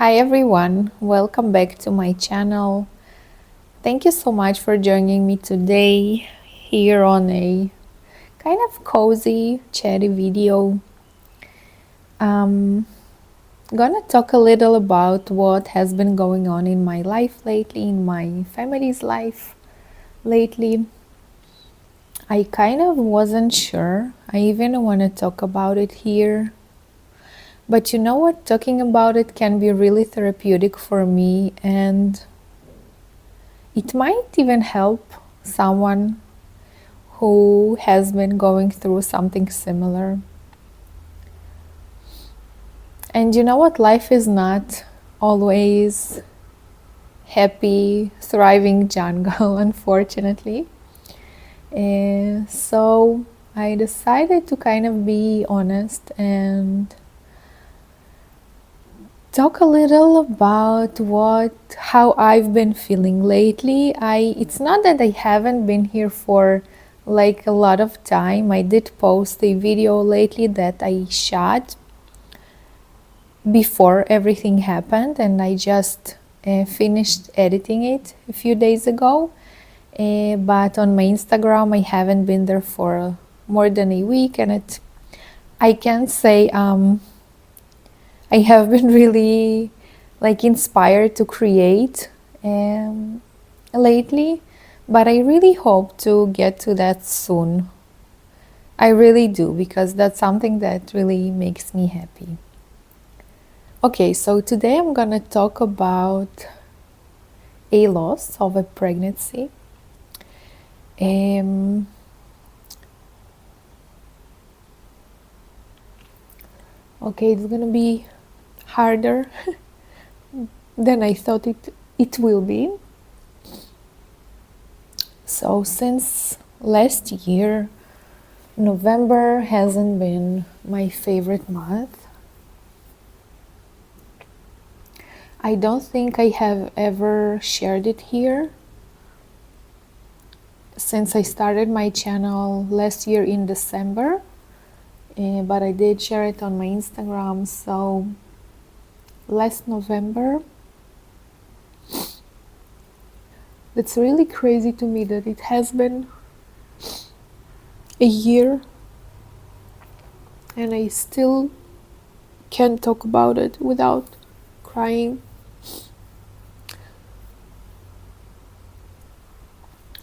Hi everyone, welcome back to my channel. Thank you so much for joining me today here on a kind of cozy, chatty video. I'm gonna talk a little about what has been going on in my life lately, in my family's life lately. I kind of wasn't sure I even want to talk about it here. But you know what? Talking about it can be really therapeutic for me, and it might even help someone who has been going through something similar. And you know what? Life is not always happy, thriving jungle, unfortunately. And so I decided to kind of be honest and talk a little about how I've been feeling lately. It's not that I haven't been here for like a lot of time. I did post a video lately that I shot before everything happened, and I just finished editing it a few days ago. But on my Instagram, I haven't been there for more than a week, and I can't say I have been really like inspired to create lately, but I really hope to get to that soon. I really do, because that's something that really makes me happy. Okay, so today I'm gonna talk about a loss of a pregnancy. Um, okay, it's gonna be harder than I thought it will be. So since last year, November hasn't been my favorite month. I don't think I have ever shared it here since I started my channel last year in December, but I did share it on my Instagram. So last November, it's really crazy to me that it has been a year and I still can't talk about it without crying.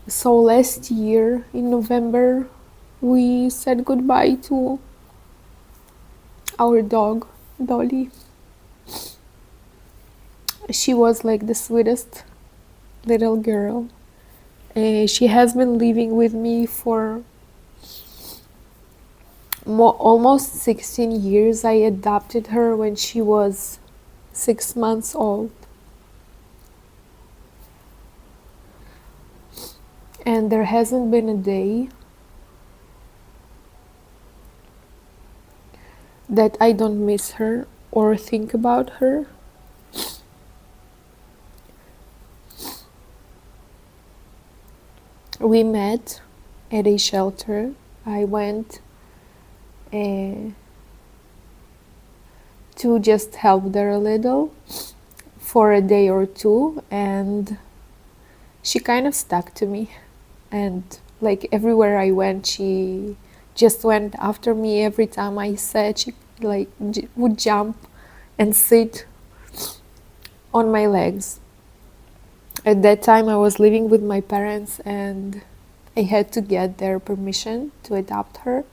So last year in November, we said goodbye to our dog, Dolly. She was like the sweetest little girl. She has been living with me for almost 16 years. I adopted her when she was 6 months old. And there hasn't been a day that I don't miss her or think about her. We met at a shelter. I went to just help there a little for a day or two, and she kind of stuck to me. And like everywhere I went, she just went after me. Every time I sat, she like would jump and sit on my legs. At that time I was living with my parents, and I had to get their permission to adopt her.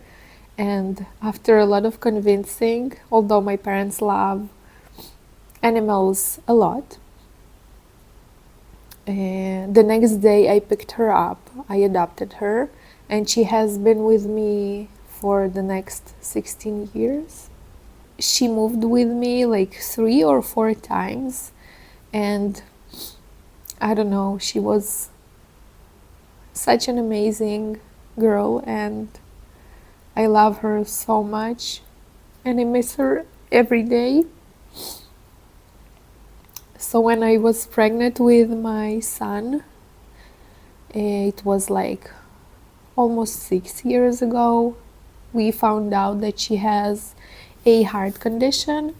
And after a lot of convincing, although my parents love animals a lot, the next day I picked her up, I adopted her, and she has been with me for the next 16 years. She moved with me like 3 or 4 times, and I don't know, she was such an amazing girl, and I love her so much, and I miss her every day. So when I was pregnant with my son, it was like almost 6 years ago, we found out that she has a heart condition.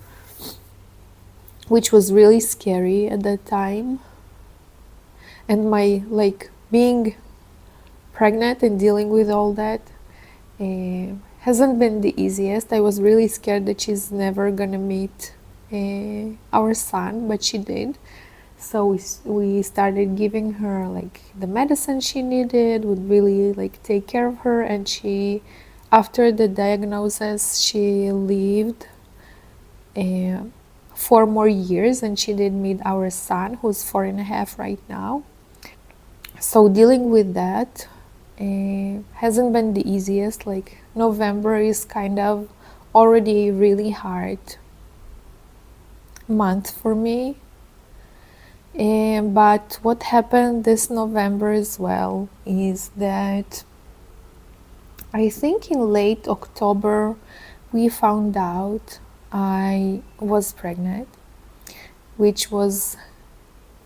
which was really scary at that time. And my like being pregnant and dealing with all that hasn't been the easiest. I was really scared that she's never gonna meet our son, but she did. So we started giving her like the medicine she needed, would really like take care of her, and she, after the diagnosis, she lived uh, 4 more years, and she did meet our son, who's 4.5 right now. So dealing with that hasn't been the easiest. Like November is kind of already a really hard month for me. But what happened this November as well is that I think in late October we found out I was pregnant, which was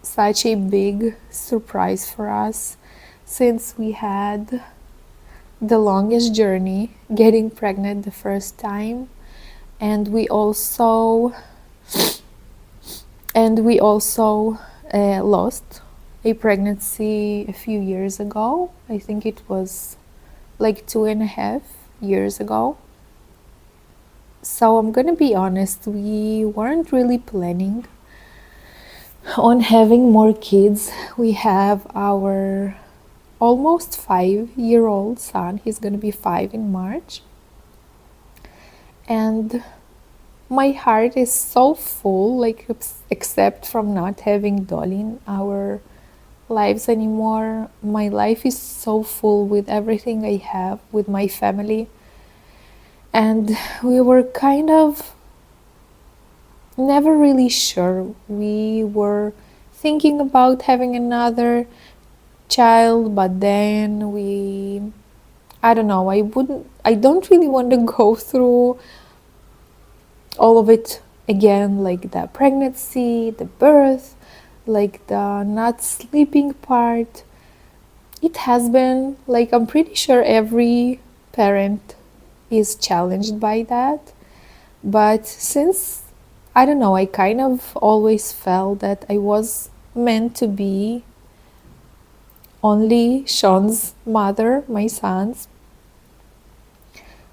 such a big surprise for us since we had the longest journey getting pregnant the first time, and we also lost a pregnancy a few years ago. I think it was like 2.5 years ago. So I'm gonna be honest, we weren't really planning on having more kids. We have our almost 5-year-old son. He's gonna be 5 in March. And my heart is so full, like, except from not having Dolly in our lives anymore. My life is so full with everything I have, with my family. And we were kind of never really sure. We were thinking about having another child, but then I don't know, I don't really want to go through all of it again, like the pregnancy, the birth, like the not sleeping part. It has been like, I'm pretty sure every parent is challenged by that. But since, I don't know, I kind of always felt that I was meant to be only Sean's mother, my son's.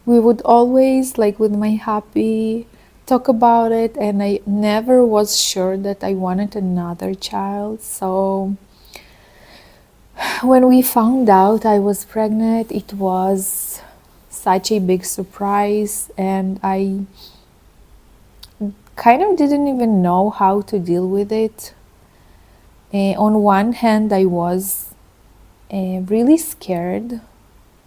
We would always, like with my happy, talk about it, and I never was sure that I wanted another child. So when we found out I was pregnant, it was such a big surprise, and I kind of didn't even know how to deal with it. On one hand, I was really scared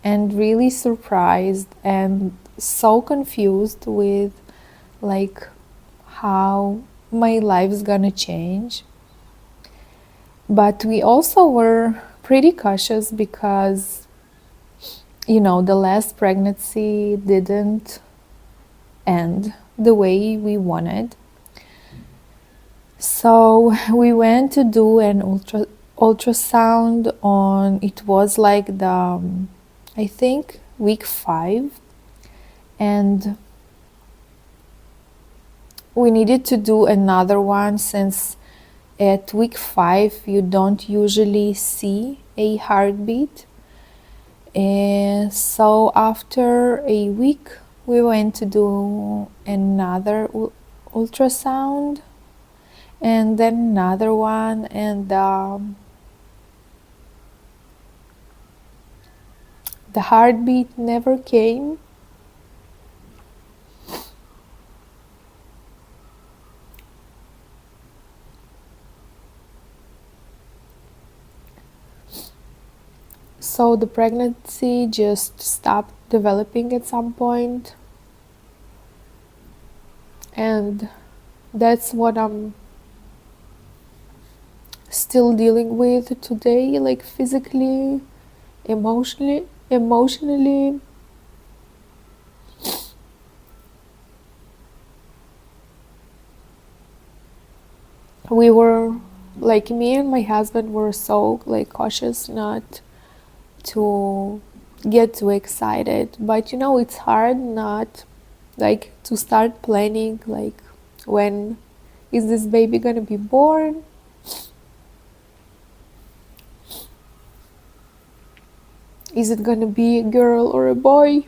and really surprised and so confused with like how my life's gonna change. But we also were pretty cautious because, the last pregnancy didn't end the way we wanted. So we went to do an ultrasound on, it was like I think week 5, and we needed to do another one since at week 5 you don't usually see a heartbeat. And so after a week we went to do another ultrasound, and then another one, and the heartbeat never came. So the pregnancy just stopped developing at some point, and that's what I'm still dealing with today, like physically, emotionally. We were, like, me and my husband were so like cautious not to get too excited, but it's hard not like to start planning like when Is this baby gonna be born? Is it gonna be a girl or a boy?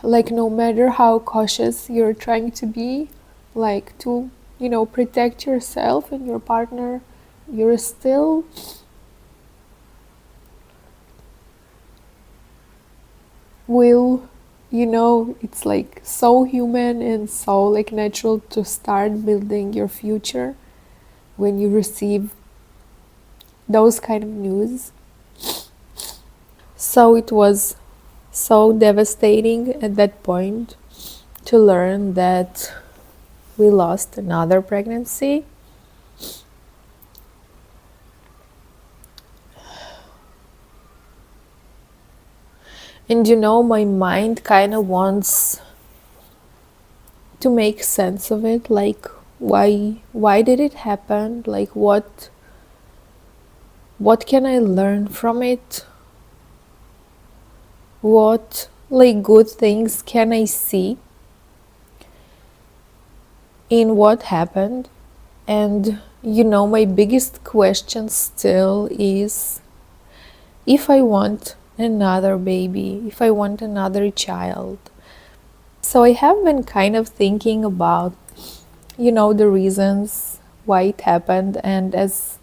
Like, no matter how cautious you're trying to be, like to, protect yourself and your partner, you're still will, it's like so human and so like natural to start building your future when you receive those kind of news. So it was so devastating at that point to learn that we lost another pregnancy. And my mind kind of wants to make sense of it, like why did it happen? Like what can I learn from it? What like good things can I see in what happened? And my biggest question still is if I want another baby, if I want another child. So I have been kind of thinking about, the reasons why it happened, and as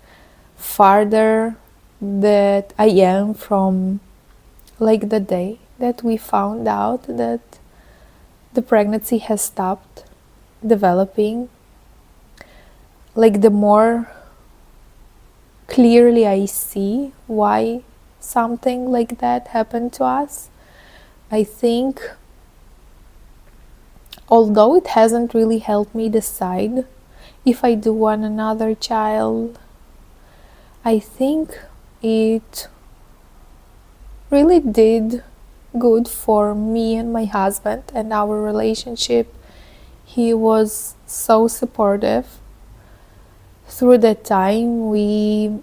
farther that I am from like the day that we found out that the pregnancy has stopped developing, like the more clearly I see why something like that happened to us. I think, although it hasn't really helped me decide if I do want another child, I think it really did good for me and my husband and our relationship. He was so supportive. Through that time, we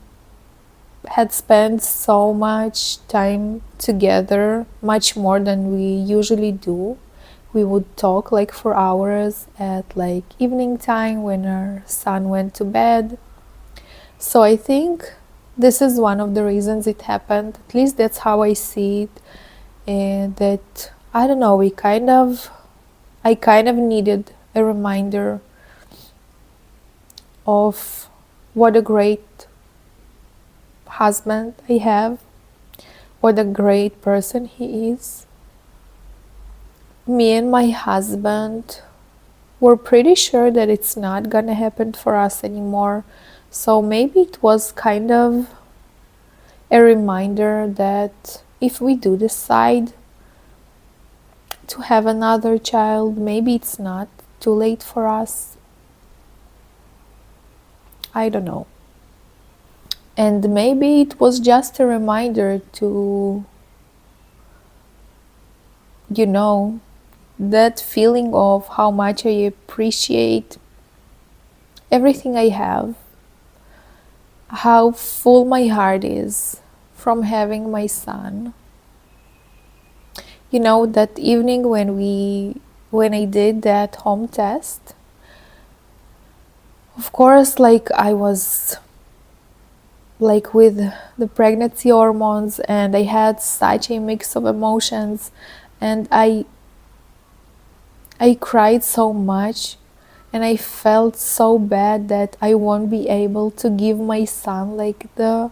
had spent so much time together, much more than we usually do. We would talk like for hours at like evening time when our son went to bed. So I think this is one of the reasons it happened. At least that's how I see it. And that, I don't know, I kind of needed a reminder of what a great husband I have, what a great person he is. Me and my husband were pretty sure that it's not gonna happen for us anymore. So maybe it was kind of a reminder that if we do decide to have another child, maybe it's not too late for us. I don't know. And maybe it was just a reminder to, that feeling of how much I appreciate everything I have, how full my heart is from having my son. That evening when I did that home test, of course, like I was like with the pregnancy hormones, and I had such a mix of emotions, and I cried so much, and I felt so bad that I won't be able to give my son like the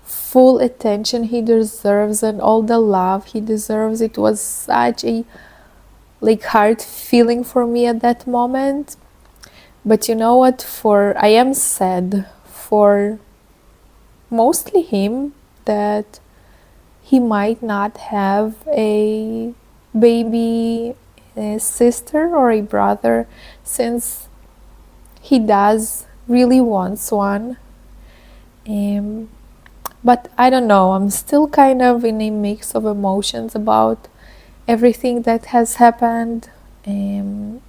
full attention he deserves and all the love he deserves. It was such a like hard feeling for me at that moment. But you know what, I am sad for mostly him that he might not have a baby, a sister or a brother, since he does really wants one. But I don't know, I'm still kind of in a mix of emotions about everything that has happened. And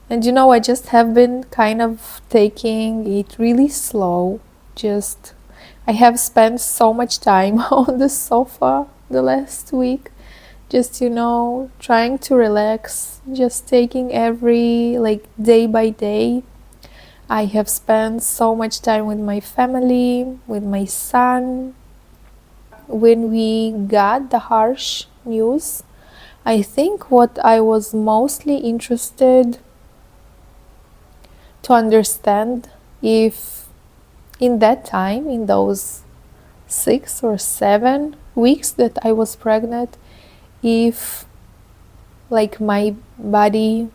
I just have been kind of taking it really slow, just I have spent so much time on the sofa the last week, just, trying to relax, just taking every, like, day by day. I have spent so much time with my family, with my son. When we got the harsh news, I think what I was mostly interested to understand if in that time, in those 6 or 7 weeks that I was pregnant, if like my body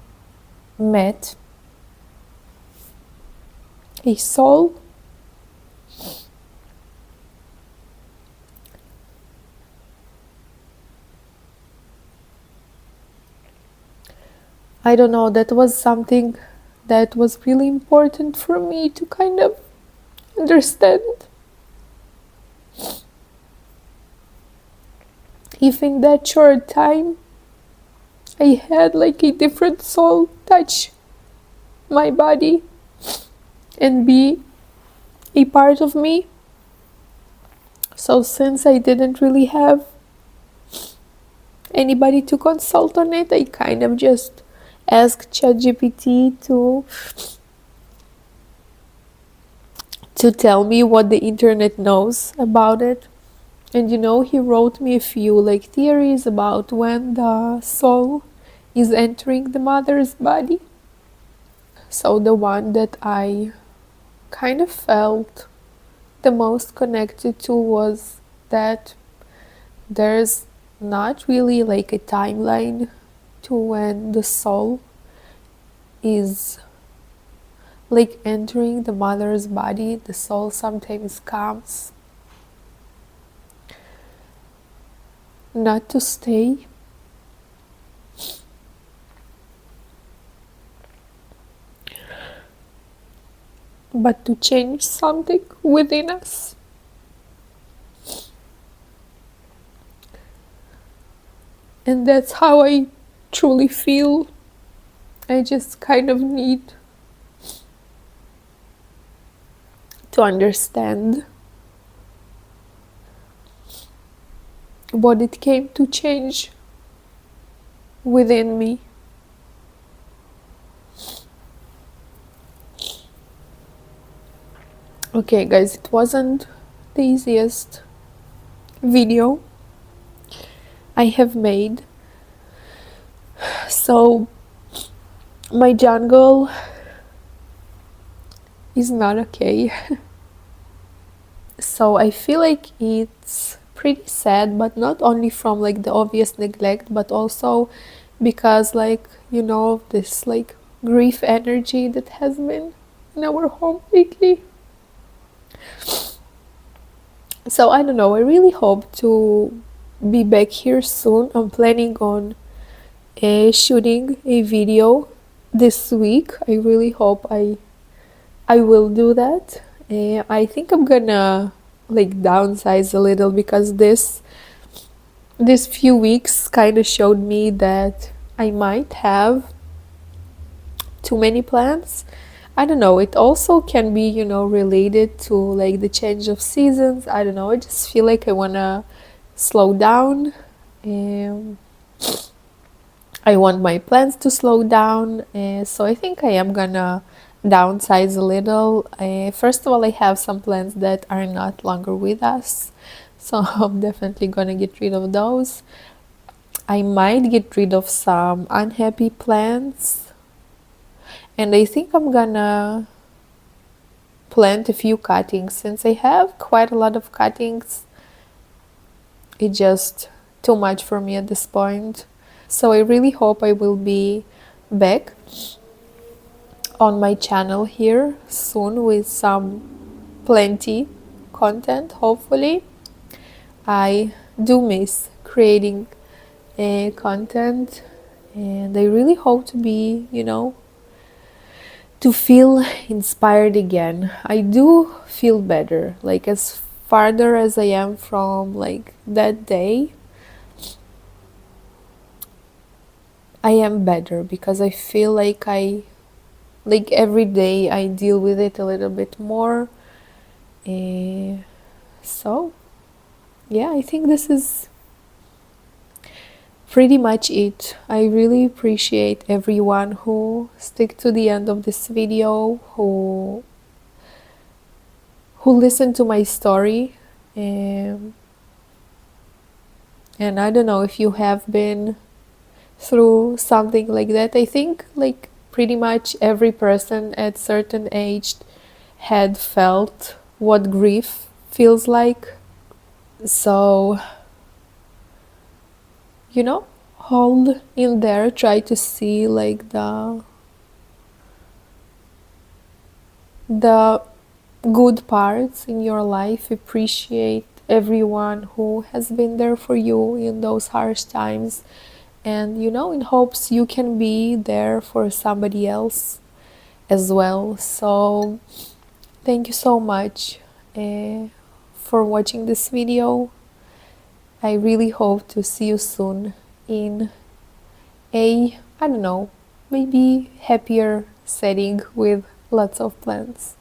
met a soul. I don't know, that was something that was really important for me to kind of understand. If in that short time I had like a different soul touch my body and be a part of me. So since I didn't really have anybody to consult on it, I kind of just asked ChatGPT to tell me what the internet knows about it. And he wrote me a few like theories about when the soul is entering the mother's body. So the one that I kind of felt the most connected to was that there's not really like a timeline to when the soul is like entering the mother's body. The soul sometimes comes not to stay, but to change something within us. And that's how I truly feel. I just kind of need to understand what it came to change within me. Okay, guys, it wasn't the easiest video I have made. So, my jungle is not okay. So, I feel like it's pretty sad, but not only from like the obvious neglect, but also because, like, this like grief energy that has been in our home lately. So I don't know, I really hope to be back here soon. I'm planning on shooting a video this week. I really hope I will do that. I think I'm gonna like downsize a little because this few weeks kind of showed me that I might have too many plans. I don't know, it also can be, related to like the change of seasons. I don't know, I just feel like I wanna slow down. I want my plans to slow down, so I think I am gonna downsize a little. First of all, I have some plans that are not longer with us, so I'm definitely gonna get rid of those. I might get rid of some unhappy plants, and I think I'm gonna plant a few cuttings. Since I have quite a lot of cuttings, it's just too much for me at this point. So I really hope I will be back on my channel here soon with some plenty content, hopefully. I do miss creating content, and I really hope to be, to feel inspired again. I do feel better, like as farther as I am from like that day, I am better because I feel like like every day I deal with it a little bit more. So yeah, I think this is pretty much it. I really appreciate everyone who stick to the end of this video, who listened to my story. um, and I don't know if you have been through something like that. I think like pretty much every person at certain age had felt what grief feels like. So, hold in there, try to see like the good parts in your life, appreciate everyone who has been there for you in those harsh times, and in hopes you can be there for somebody else as well. So thank you so much for watching this video. I really hope to see you soon in I don't know, maybe happier setting with lots of plants.